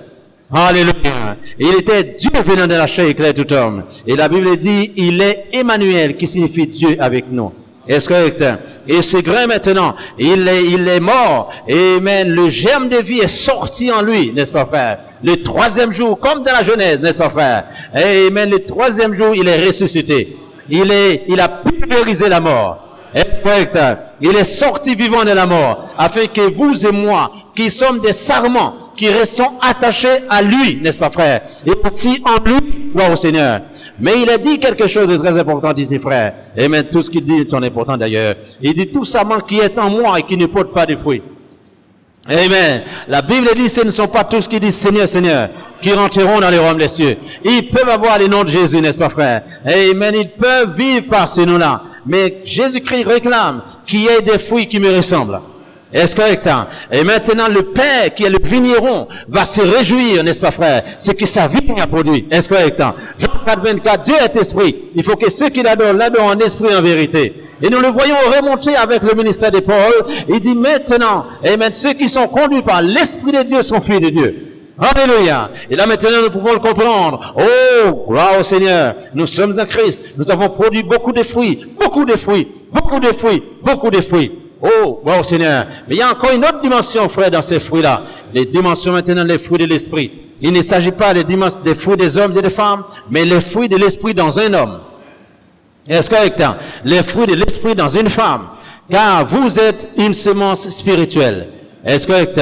Alléluia. Il était Dieu venant de la chair, éclair tout homme. Et la Bible dit, il est Emmanuel, qui signifie Dieu avec nous. Est-ce correct? Et ce grain maintenant, il est mort. Amen. Le germe de vie est sorti en lui, n'est-ce pas, frère? Le troisième jour, comme dans la Genèse, n'est-ce pas, frère? Amen. Le troisième jour, il est ressuscité. Il a pulvérisé la mort. Est-ce correct? Il est sorti vivant de la mort, afin que vous et moi, qui sommes des sarments, qui restons attachés à lui, n'est-ce pas, frère? Et aussi en lui, gloire au Seigneur. Mais il a dit quelque chose de très important ici, frère. Et même tout ce qu'il dit est important d'ailleurs. Il dit tout sarment qui est en moi et qui ne porte pas de fruits. Amen. La Bible dit ce ne sont pas tous qui disent Seigneur, Seigneur, qui rentreront dans les royaumes des cieux. Ils peuvent avoir le nom de Jésus, n'est-ce pas, frère? Amen. Ils peuvent vivre par ce nom-là. Mais Jésus-Christ réclame qu'il y ait des fruits qui me ressemblent. Est-ce correct? Et maintenant, le Père, qui est le vigneron, va se réjouir, n'est-ce pas, frère? C'est que sa vigne a produit. Est-ce correct? Jean 4, 24, Dieu est esprit. Il faut que ceux qui l'adorent en esprit et en vérité. Et nous le voyons remonter avec le ministère de Paul. Il dit maintenant, amen, ceux qui sont conduits par l'Esprit de Dieu sont fils de Dieu. Alléluia. Et là maintenant nous pouvons le comprendre. Oh, gloire au Seigneur. Nous sommes en Christ. Nous avons produit beaucoup de fruits. Beaucoup de fruits. Beaucoup de fruits. Beaucoup de fruits. Oh, gloire au Seigneur. Mais il y a encore une autre dimension, frère, dans ces fruits-là. Les dimensions maintenant, les fruits de l'Esprit. Il ne s'agit pas des fruits des hommes et des femmes, mais les fruits de l'Esprit dans un homme. Est-ce correct? Les fruits de l'Esprit dans une femme. Car vous êtes une semence spirituelle. Est-ce correct?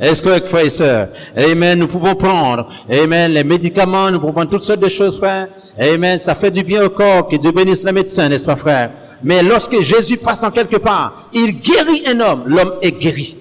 Est-ce correct, frères et sœurs? Amen. Nous pouvons prendre, amen, les médicaments, nous pouvons prendre toutes sortes de choses, frère. Amen. Ça fait du bien au corps, que Dieu bénisse le médecin, n'est-ce pas, frère? Mais lorsque Jésus passe en quelque part, il guérit un homme, l'homme est guéri.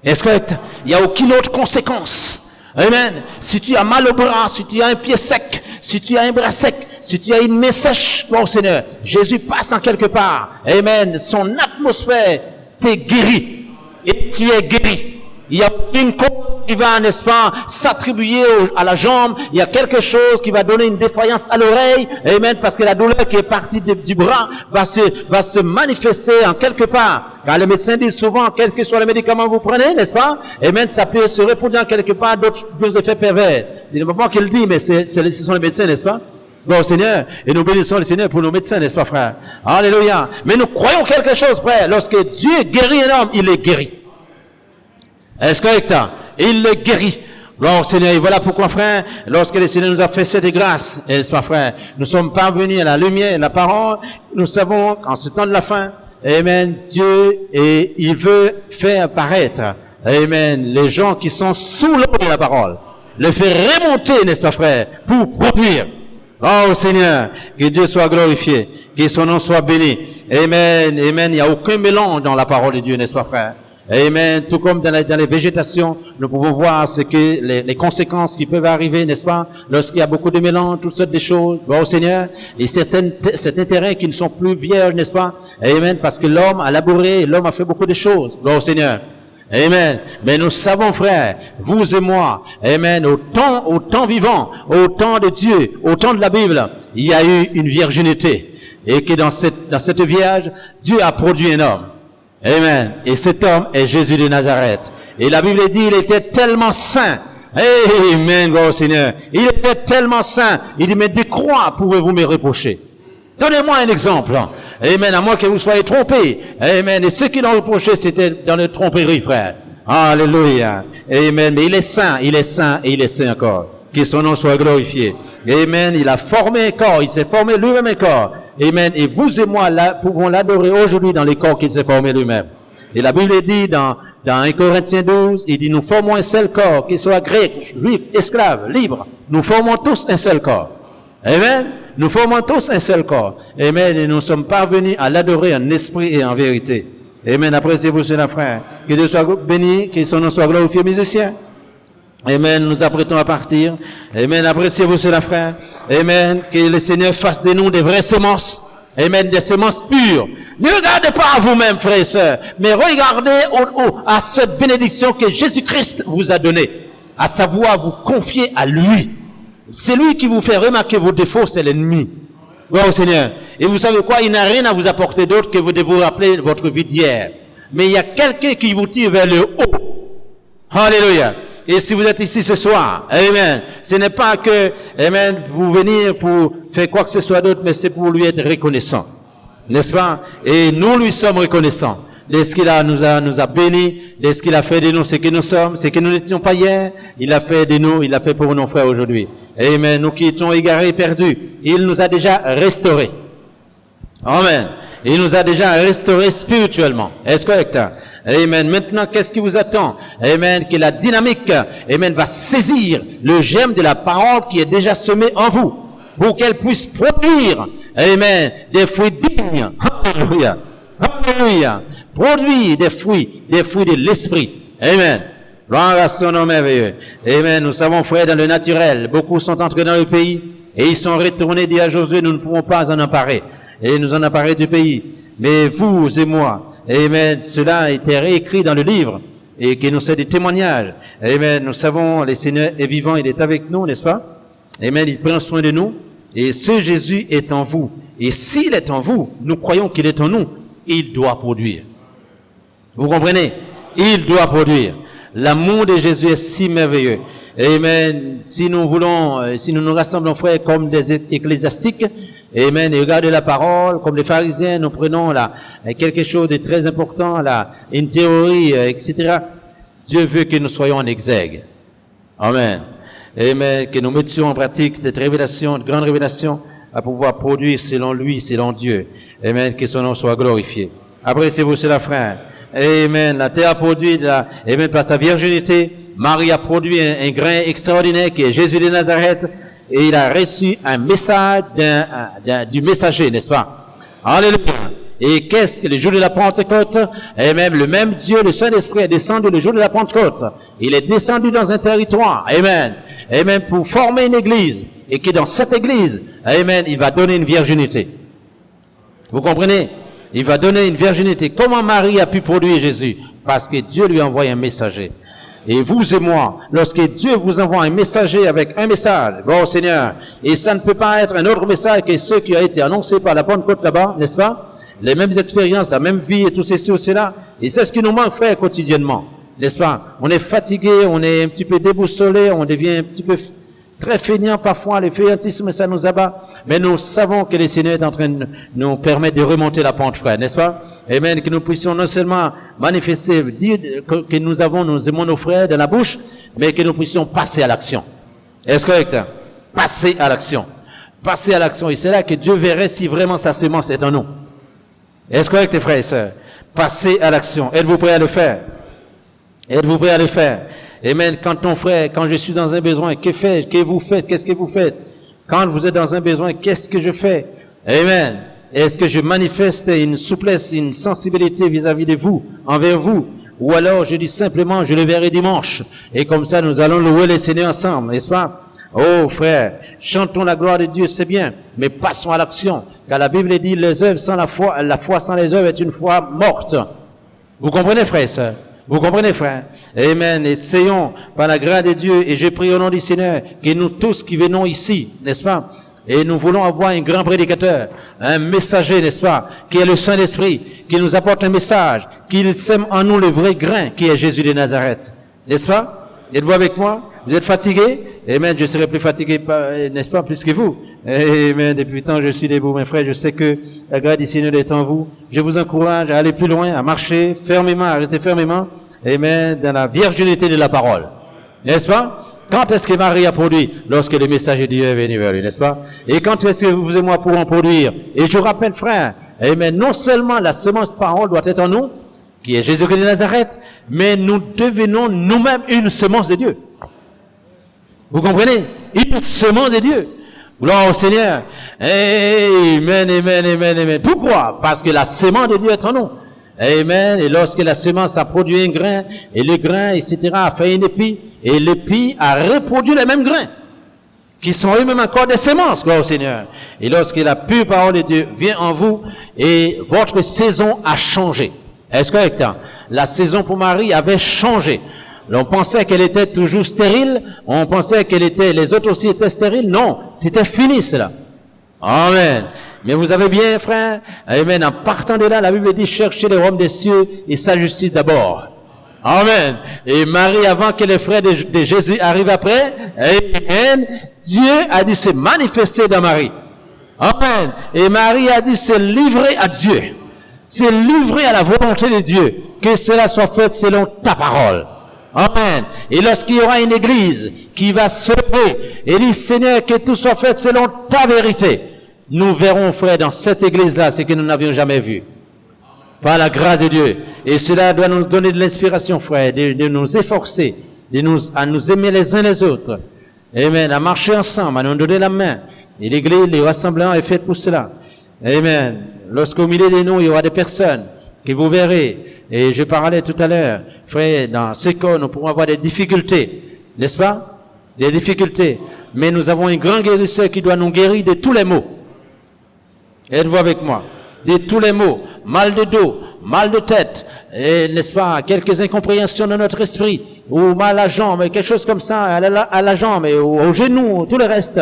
Est-ce correct? Il n'y a aucune autre conséquence. Amen. Si tu as mal au bras, si tu as un pied sec, si tu as un bras sec, si tu as une main sèche, mon Seigneur, Jésus passe en quelque part. Amen. Son atmosphère t'est guéri. Et tu es guéri. Il y a une cause qui va, n'est-ce pas, s'attribuer à la jambe. Il y a quelque chose qui va donner une défaillance à l'oreille. Amen. Parce que la douleur qui est partie du bras va se manifester en quelque part. Car les médecins disent souvent, quels que soient les médicaments que vous prenez, n'est-ce pas? Amen. Ça peut se reproduire en quelque part d'autres effets pervers. C'est pas moi qui le dis, mais ce sont les médecins, n'est-ce pas? Gloire au Seigneur. Et nous bénissons le Seigneur pour nos médecins, n'est-ce pas, frère? Alléluia. Mais nous croyons quelque chose, frère. Lorsque Dieu guérit un homme, il est guéri. Est-ce correct? Il le guérit. Gloire au Seigneur. Et voilà pourquoi, frère, lorsque le Seigneur nous a fait cette grâce, n'est-ce pas, frère, nous sommes parvenus à la lumière, la parole, nous savons qu'en ce temps de la fin, amen, Dieu, et il veut faire apparaître, amen, les gens qui sont sous l'eau de la parole, les faire remonter, n'est-ce pas, frère, pour produire. Oh Seigneur, que Dieu soit glorifié, que son nom soit béni. Amen, amen. Il n'y a aucun mélange dans la parole de Dieu, n'est-ce pas, frère? Amen. Tout comme dans les végétations, nous pouvons voir ce que les conséquences qui peuvent arriver, n'est-ce pas, lorsqu'il y a beaucoup de mélange, toutes sortes de choses. Gloire au Seigneur. Et certains terrains qui ne sont plus vierges, n'est-ce pas? Amen. Parce que l'homme a labouré, l'homme a fait beaucoup de choses. Gloire au Seigneur. Amen. Mais nous savons, frères, vous et moi, amen, au temps vivant, au temps de Dieu, au temps de la Bible, il y a eu une virginité. Et que dans cette vierge, Dieu a produit un homme. Amen. Et cet homme est Jésus de Nazareth. Et la Bible dit, il était tellement saint. Amen, gloire au Seigneur. Il était tellement saint. Il dit, mais de quoi pouvez-vous me reprocher? Donnez-moi un exemple. Amen. À moins que vous soyez trompés. Amen. Et ceux qui l'ont reproché, c'était dans le tromperie, frère. Alléluia. Amen. Mais il est saint et il est saint encore. Que son nom soit glorifié. Amen. Il a formé un corps. Il s'est formé lui-même un corps. Amen. Et vous et moi, là, pouvons l'adorer aujourd'hui dans les corps qu'il s'est formé lui-même. Et la Bible dit dans 1 Corinthiens 12, il dit, nous formons un seul corps, qu'il soit grec, juif, esclave, libre. Nous formons tous un seul corps. Amen. Nous formons tous un seul corps. Amen. Et nous sommes parvenus à l'adorer en esprit et en vérité. Amen. Appréciez-vous cela, frère. Que Dieu soit béni, que son nom soit glorifié, musiciens. Amen. Nous apprêtons à partir. Amen. Appréciez-vous cela, frère. Amen. Que le Seigneur fasse de nous des vraies semences. Amen. Des semences pures. Ne regardez pas à vous-même, frères et sœurs, mais regardez à cette bénédiction que Jésus-Christ vous a donnée. À savoir vous confier à lui. C'est lui qui vous fait remarquer vos défauts, c'est l'ennemi. Gloire au Seigneur. Et vous savez quoi? Il n'a rien à vous apporter d'autre que vous devez vous rappeler votre vie d'hier. Mais il y a quelqu'un qui vous tire vers le haut. Alléluia. Et si vous êtes ici ce soir, amen, ce n'est pas que, amen, vous venir pour faire quoi que ce soit d'autre, mais c'est pour lui être reconnaissant. N'est-ce pas? Et nous lui sommes reconnaissants de ce qu'il nous a bénis, de ce qu'il a fait de nous, ce que nous sommes, ce que nous n'étions pas hier, il a fait de nous, il a fait pour nos frères aujourd'hui. Amen. Nous qui étions égarés, perdus, il nous a déjà restaurés. Amen. Il nous a déjà restaurés spirituellement. Est-ce correct? Amen. Maintenant, qu'est-ce qui vous attend? Amen. Que la dynamique, amen, va saisir le germe de la parole qui est déjà semée en vous, pour qu'elle puisse produire, amen, des fruits dignes. Alléluia. Alléluia. Produire des fruits de l'esprit. Amen. Gloire à son nom merveilleux. Amen. Nous savons, frère, dans le naturel, beaucoup sont entrés dans le pays et ils sont retournés dire à Josué, nous ne pouvons pas en emparer. Et nous en emparer du pays. Mais vous et moi, amen, cela a été réécrit dans le livre et qui nous fait des témoignages. Amen. Nous savons, le Seigneur est vivant, il est avec nous, n'est-ce pas? Amen. Il prend soin de nous et ce Jésus est en vous. Et s'il est en vous, nous croyons qu'il est en nous. Il doit produire. Vous comprenez? Il doit produire. L'amour de Jésus est si merveilleux. Amen. Si nous voulons, si nous nous rassemblons, frères, comme des ecclésiastiques, amen, et regardez la parole, comme les pharisiens, nous prenons là quelque chose de très important, là, une théorie, etc. Dieu veut que nous soyons en exergue. Amen. Amen. Que nous mettions en pratique cette révélation, de grande révélation, à pouvoir produire selon lui, selon Dieu. Amen. Que son nom soit glorifié. Appréciez-vous cela, frère. Amen. La terre a produit, amen, par sa virginité. Marie a produit un grain extraordinaire qui est Jésus de Nazareth. Et il a reçu un message du messager, n'est-ce pas? Alléluia. Et qu'est-ce que le jour de la Pentecôte? Et même le même Dieu, le Saint-Esprit est descendu le jour de la Pentecôte. Il est descendu dans un territoire. Amen. Amen. Pour former une église. Et que dans cette église, amen, il va donner une virginité. Vous comprenez? Il va donner une virginité. Comment Marie a pu produire Jésus? Parce que Dieu lui a envoyé un messager. Et vous et moi, lorsque Dieu vous envoie un messager avec un message, bon Seigneur, et ça ne peut pas être un autre message que ceux qui ont été annoncés par la Pentecôte là-bas, n'est-ce pas? Les mêmes expériences, la même vie et tout ceci ou cela. Et c'est ce qui nous manque, frère, quotidiennement. N'est-ce pas? On est fatigué, on est un petit peu déboussolé, on devient un petit peu très feignant parfois, le fainéantisme, ça nous abat. Mais nous savons que le Seigneur est en train de nous permettre de remonter la pente, frère, n'est-ce pas? Amen, que nous puissions non seulement manifester, dire que nous aimons nos frères dans la bouche, mais que nous puissions passer à l'action. Est-ce correct? Passer à l'action. Passer à l'action. Et c'est là que Dieu verrait si vraiment sa semence est en nous. Est-ce correct, frères et sœurs? Passer à l'action. Êtes-vous prêts à le faire? Êtes-vous prêts à le faire? Amen. Quand ton frère, quand je suis dans un besoin, que fais-je? Que vous faites? Qu'est-ce que vous faites? Quand vous êtes dans un besoin, qu'est-ce que je fais? Amen. Est-ce que je manifeste une souplesse, une sensibilité vis-à-vis de vous, envers vous? Ou alors je dis simplement, je le verrai dimanche. Et comme ça, nous allons louer le Seigneur ensemble, n'est-ce pas? Oh frère, chantons la gloire de Dieu, c'est bien, mais passons à l'action. Car la Bible dit, les œuvres sans la foi sans les œuvres est une foi morte. Vous comprenez, frère et sœur? Vous comprenez, frère? Amen. Essayons par la grâce de Dieu, et je prie au nom du Seigneur, que nous tous qui venons ici, n'est-ce pas? Et nous voulons avoir un grand prédicateur, un messager, n'est-ce pas? Qui est le Saint-Esprit, qui nous apporte un message, qui sème en nous le vrai grain, qui est Jésus de Nazareth. N'est-ce pas? Êtes-vous avec moi? Vous êtes fatigué? Amen. Je serai plus fatigué, n'est-ce pas, plus que vous? Amen. Depuis le temps, je suis debout, mes frères. Je sais que la grâce du Seigneur est en vous. Je vous encourage à aller plus loin, à marcher fermement, à rester fermement. Amen. Dans la virginité de la parole. N'est-ce pas? Quand est-ce que Marie a produit? Lorsque le message de Dieu est venu vers lui, n'est-ce pas? Et quand est-ce que vous et moi pourrons produire? Et je rappelle, frère, amen, non seulement la semence parole doit être en nous, qui est Jésus-Christ de Nazareth, mais nous devenons nous-mêmes une semence de Dieu. Vous comprenez? Une semence de Dieu. Gloire au Seigneur. Amen, amen, amen, amen. Pourquoi? Parce que la semence de Dieu est en nous. Amen. Et lorsque la semence a produit un grain, et le grain, etc., a fait une épi, et l'épi a reproduit les mêmes grains, qui sont eux-mêmes encore des semences, gloire au Seigneur. Et lorsque la pure parole de Dieu vient en vous, et votre saison a changé. Est-ce correct? La saison pour Marie avait changé. On pensait qu'elle était toujours stérile, on pensait les autres aussi étaient stériles. Non, c'était fini cela. Amen. Mais vous avez bien, frère, amen, en partant de là, la Bible dit, cherchez les royaumes des cieux et sa justice d'abord. Amen. Et Marie, avant que les frères de Jésus arrivent après, amen, Dieu a dit se manifester dans Marie. Amen. Et Marie a dit se livrer à Dieu. Se livrer à la volonté de Dieu. Que cela soit fait selon ta parole. Amen. Et lorsqu'il y aura une église qui va se lever et dire, Seigneur, que tout soit fait selon ta vérité, nous verrons, frère, dans cette église-là, ce que nous n'avions jamais vu. Par la grâce de Dieu. Et cela doit nous donner de l'inspiration, frère, de nous efforcer, à nous aimer les uns les autres. Amen. À marcher ensemble, à nous donner la main. Et l'église, les rassemblements est fait pour cela. Amen. Lorsqu'au milieu de nous, il y aura des personnes que vous verrez. Et je parlais tout à l'heure, frère, dans ce cas, nous pourrons avoir des difficultés. N'est-ce pas? Des difficultés. Mais nous avons un grand guérisseur qui doit nous guérir de tous les maux. Êtes-vous avec moi? De tous les maux, mal de dos, mal de tête, n'est-ce pas, quelques incompréhensions dans notre esprit, ou mal à la jambe, quelque chose comme ça, à la jambe, et au genou, tout le reste.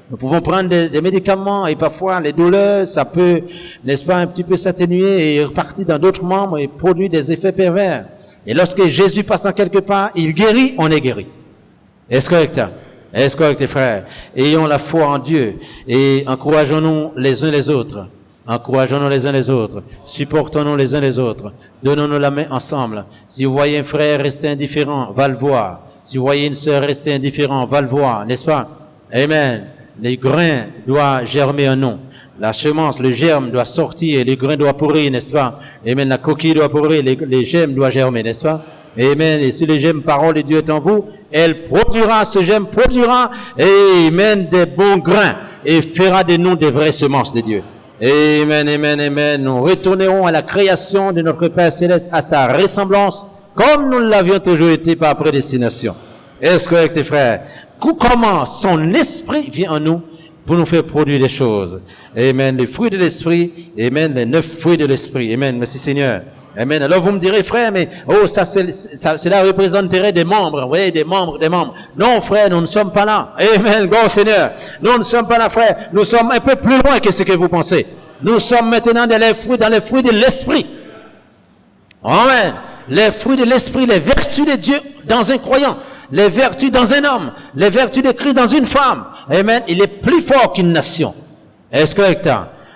Nous pouvons prendre des médicaments, et parfois les douleurs, ça peut, n'est-ce pas, un petit peu s'atténuer et repartir dans d'autres membres et produire des effets pervers. Et lorsque Jésus passe en quelque part, il guérit, on est guéri. Est-ce correct? Est-ce correct, frères? Ayons la foi en Dieu et encourageons-nous les uns les autres. Encourageons-nous les uns les autres. Supportons-nous les uns les autres. Donnons-nous la main ensemble. Si vous voyez un frère rester indifférent, va le voir. Si vous voyez une sœur rester indifférent, va le voir, n'est-ce pas? Amen. Les grains doivent germer en nous. La semence, le germe doit sortir, les grains doivent pourrir, n'est-ce pas? Amen. La coquille doit pourrir, les gemmes doivent germer, n'est-ce pas? Amen. Et si le germe parole de Dieu est en vous, elle produira, ce germe produira, amen, des bons grains et fera de nous des vraies semences de Dieu. Amen, amen, amen. Nous retournerons à la création de notre Père Céleste, à sa ressemblance, comme nous l'avions toujours été par prédestination. Est-ce correct, tes frères? Comment son esprit vient en nous pour nous faire produire des choses. Amen. Les fruits de l'esprit, amen, les 9 fruits de l'esprit. Amen. Merci Seigneur. Amen. Alors vous me direz, frère, mais cela représenterait des membres. Vous voyez, des membres. Non, frère, nous ne sommes pas là. Amen. Gloire au Seigneur. Nous ne sommes pas là, frère. Nous sommes un peu plus loin que ce que vous pensez. Nous sommes maintenant dans les fruits de l'esprit. Amen. Les fruits de l'esprit, les vertus de Dieu dans un croyant. Les vertus dans un homme. Les vertus de Christ dans une femme. Amen. Il est plus fort qu'une nation. Est-ce correct?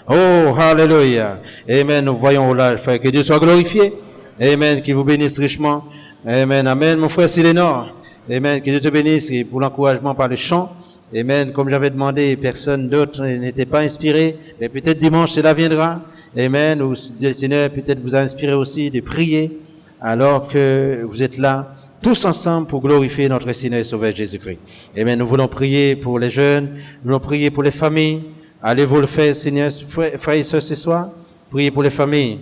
Oh, hallelujah. Amen. Nous voyons là, frère, que Dieu soit glorifié. Amen. Qu'il vous bénisse richement. Amen. Amen. Mon frère Silénor. Amen. Que Dieu te bénisse et pour l'encouragement par le chant. Amen. Comme j'avais demandé, personne d'autre n'était pas inspiré. Mais peut-être dimanche, cela viendra. Amen. Ou le Seigneur peut-être vous a inspiré aussi de prier alors que vous êtes là. tous ensemble pour glorifier notre Seigneur et Sauveur Jésus-Christ. Amen. Nous voulons prier pour les jeunes, nous voulons prier pour les familles. Allez-vous le faire, Seigneur, frères et sœurs, ce soir? Priez pour les familles.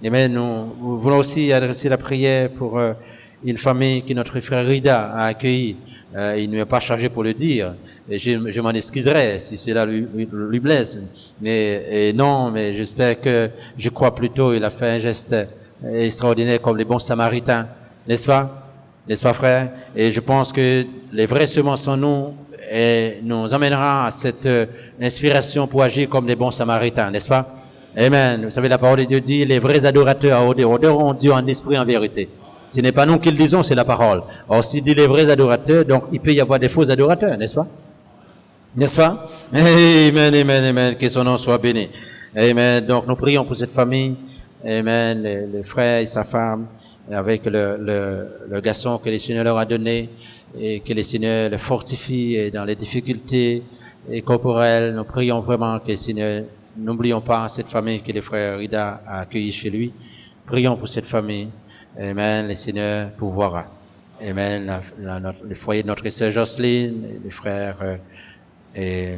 Amen. Nous voulons aussi adresser la prière pour une famille que notre frère Rida a accueillie. Il ne m'a pas chargé pour le dire. Et je m'en excuserai si cela lui blesse. Mais j'espère que, je crois plutôt, il a fait un geste extraordinaire comme les bons samaritains. N'est-ce pas? N'est-ce pas, frère? Et je pense que les vraies semences en nous nous amènera à cette inspiration pour agir comme les bons samaritains. N'est-ce pas? Amen. Vous savez, la parole de Dieu dit, les vrais adorateurs adoreront Dieu en esprit, en vérité. Ce n'est pas nous qui le disons, c'est la parole. Or, s'il dit les vrais adorateurs, donc il peut y avoir des faux adorateurs, n'est-ce pas? N'est-ce pas? Amen, amen, amen. Que son nom soit béni. Amen. Donc, nous prions pour cette famille. Amen. Les frères et sa femme, avec le garçon que le Seigneur leur a donné, et que le Seigneur le fortifie dans les difficultés corporelles. Nous prions vraiment que le Seigneur, n'oublions pas cette famille que le frère Rida a accueillie chez lui. Prions pour cette famille. Amen. Le Seigneur pourvoira. Amen. Le foyer de notre sœur Jocelyne, les frères et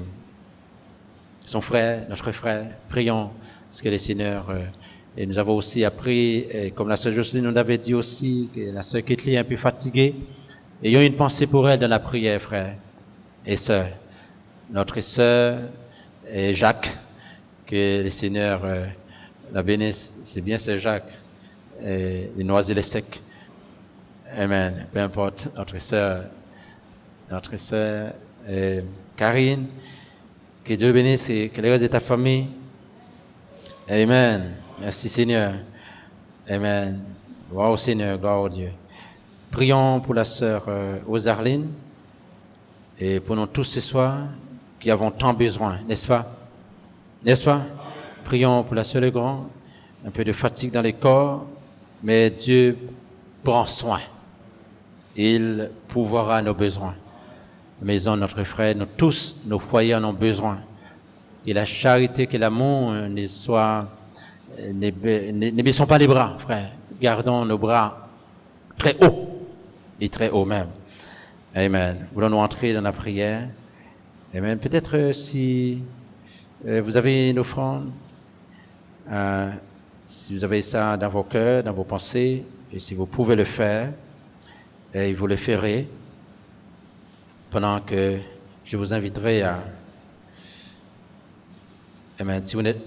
son frère, notre frère. Prions parce que le Seigneur... et nous avons aussi appris, comme la sœur Jocelyne nous avait dit aussi, que la sœur Ketli est un peu fatiguée. Ayons une pensée pour elle dans la prière, frère et sœur. Notre sœur Jacques, que le Seigneur la bénisse. C'est bien sœur Jacques. Les noisés les secs. Amen. Peu importe. Notre sœur Karine, que Dieu bénisse et que le reste de ta famille. Amen. Merci Seigneur. Amen. Gloire au Seigneur, gloire au Dieu. Prions pour la sœur Osarline et pour nous tous ce soir qui avons tant besoin, n'est-ce pas? N'est-ce pas? Prions pour la sœur Legrand, un peu de fatigue dans les corps, mais Dieu prend soin. Il pourvoira nos besoins. La maison de notre frère, nous tous, nos foyers en ont besoin. Et la charité, que l'amour ne baissons pas les bras, frère. Gardons nos bras très hauts, et très haut même. Amen. Voulons-nous entrer dans la prière? Amen. Peut-être si vous avez une offrande, si vous avez ça dans vos cœurs, dans vos pensées, et si vous pouvez le faire, et vous le ferez, pendant que je vous inviterai à... Amen. Si vous n'êtes...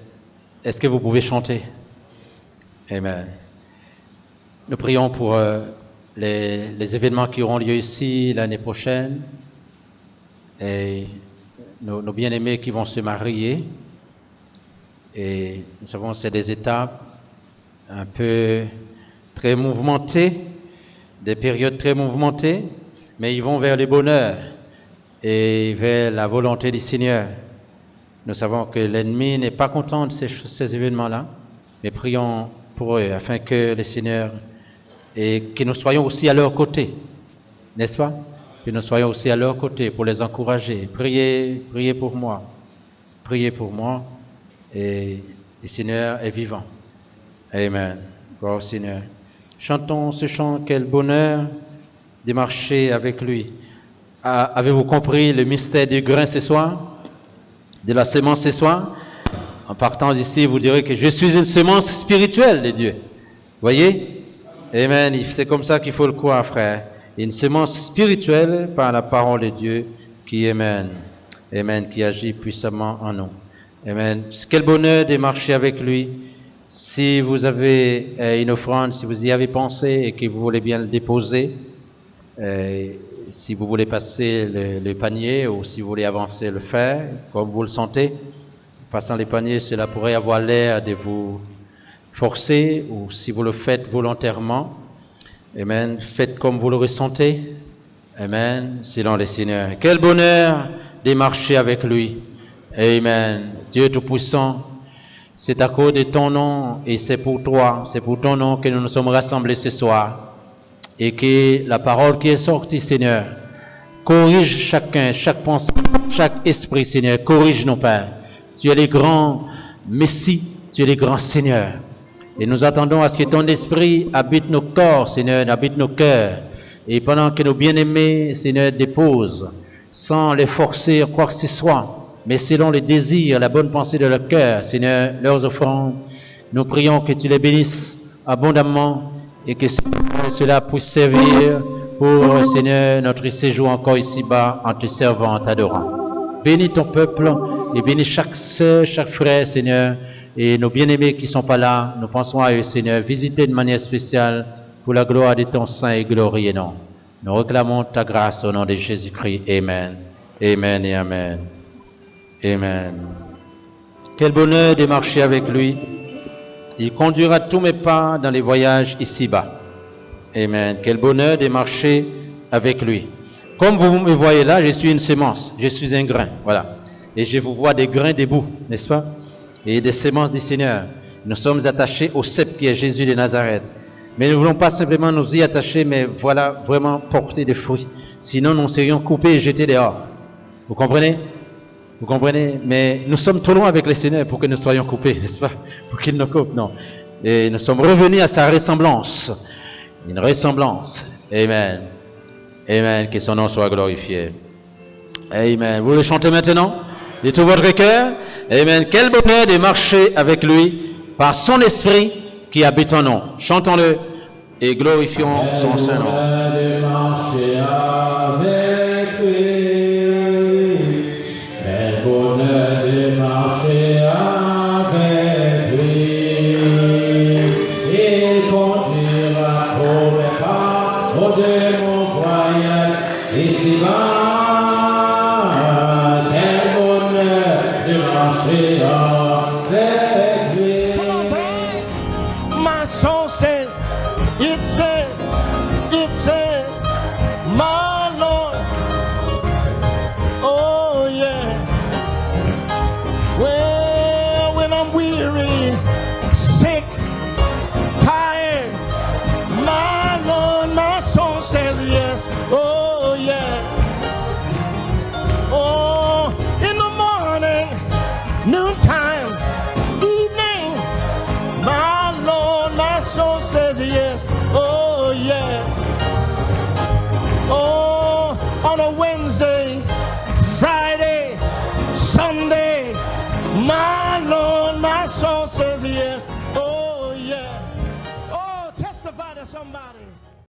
Est-ce que vous pouvez chanter? Amen. Nous prions pour les événements qui auront lieu ici l'année prochaine et nos bien-aimés qui vont se marier. Et nous savons que c'est des étapes un peu très mouvementées, des périodes très mouvementées, mais ils vont vers le bonheur et vers la volonté du Seigneur. Nous savons que l'ennemi n'est pas content de ces événements-là, mais prions pour eux afin que le Seigneur et que nous soyons aussi à leur côté, n'est-ce pas? Que nous soyons aussi à leur côté pour les encourager. Priez pour moi. Priez pour moi. Et le Seigneur est vivant. Amen. Gloire au Seigneur. Chantons ce chant, quel bonheur de marcher avec lui. Avez-vous compris le mystère du grain ce soir? De la semence ce soir? En partant d'ici, vous direz que je suis une semence spirituelle de Dieu. Voyez? Amen. C'est comme ça qu'il faut le croire, frère. Une semence spirituelle par la parole de Dieu qui Amen, qui agit puissamment en nous. Amen. Quel bonheur de marcher avec lui. Si vous avez une offrande, si vous y avez pensé et que vous voulez bien le déposer, si vous voulez passer le panier ou si vous voulez avancer le faire, comme vous le sentez, passant les paniers, cela pourrait avoir l'air de vous forcer, ou si vous le faites volontairement, Amen, faites comme vous le ressentez, Amen, selon le Seigneur. Quel bonheur de marcher avec lui, Amen. Dieu Tout-Puissant, c'est à cause de ton nom et c'est pour toi, c'est pour ton nom que nous nous sommes rassemblés ce soir. Et que la parole qui est sortie, Seigneur, corrige chacun, chaque pensée, chaque esprit, Seigneur, corrige nos pères. Tu es le grand Messie, tu es le grand Seigneur. Et nous attendons à ce que ton esprit habite nos corps, Seigneur, habite nos cœurs. Et pendant que nos bien-aimés, Seigneur, déposent, sans les forcer à quoi que ce soit, mais selon les désirs, la bonne pensée de leur cœur, Seigneur, leurs offrandes, nous prions que tu les bénisses abondamment et que cela puisse servir pour, Seigneur, notre séjour encore ici-bas en te servant, en t'adorant. Bénis ton peuple et bénis chaque sœur, chaque frère, Seigneur, et nos bien-aimés qui ne sont pas là, nous pensons à eux, Seigneur, visiter de manière spéciale pour la gloire de ton saint et glorieux nom. Nous réclamons ta grâce au nom de Jésus-Christ. Amen. Amen et Amen. Amen. Quel bonheur de marcher avec lui. Il conduira tous mes pas dans les voyages ici-bas. Amen. Quel bonheur de marcher avec lui. Comme vous me voyez là, je suis une semence, je suis un grain. Voilà. Et je vous vois des grains debout, n'est-ce pas? Et des semences du Seigneur. Nous sommes attachés au cep qui est Jésus de Nazareth. Mais nous ne voulons pas simplement nous y attacher, mais voilà, vraiment porter des fruits. Sinon, nous serions coupés et jetés dehors. Vous comprenez? Vous comprenez? Mais nous sommes trop loin avec le Seigneur pour que nous soyons coupés, n'est-ce pas? Pour qu'il nous coupe, non. Et nous sommes revenus à sa ressemblance. Une ressemblance. Amen. Amen. Que son nom soit glorifié. Amen. Vous le chantez maintenant? De tout votre cœur? Amen. Quel bonheur de marcher avec lui par son esprit qui habite en nous. Chantons-le et glorifions son saint nom. De marcher avec lui. Quel bonheur de marcher avec lui. Il conduira tous mes pas au de mon voyage ici-bas. Quel bonheur de marcher avec lui. My soul says, it says, my Lord. Oh yeah. Well, when I'm weary, sick, tired, my Lord, my soul says yes. Oh yeah. Oh, in the morning, noontime, evening, my Lord, my soul says yes. Oh yeah. Oh, on a Wednesday, Friday, Sunday, my Lord, my soul says yes. Oh yeah. Oh, testify to somebody.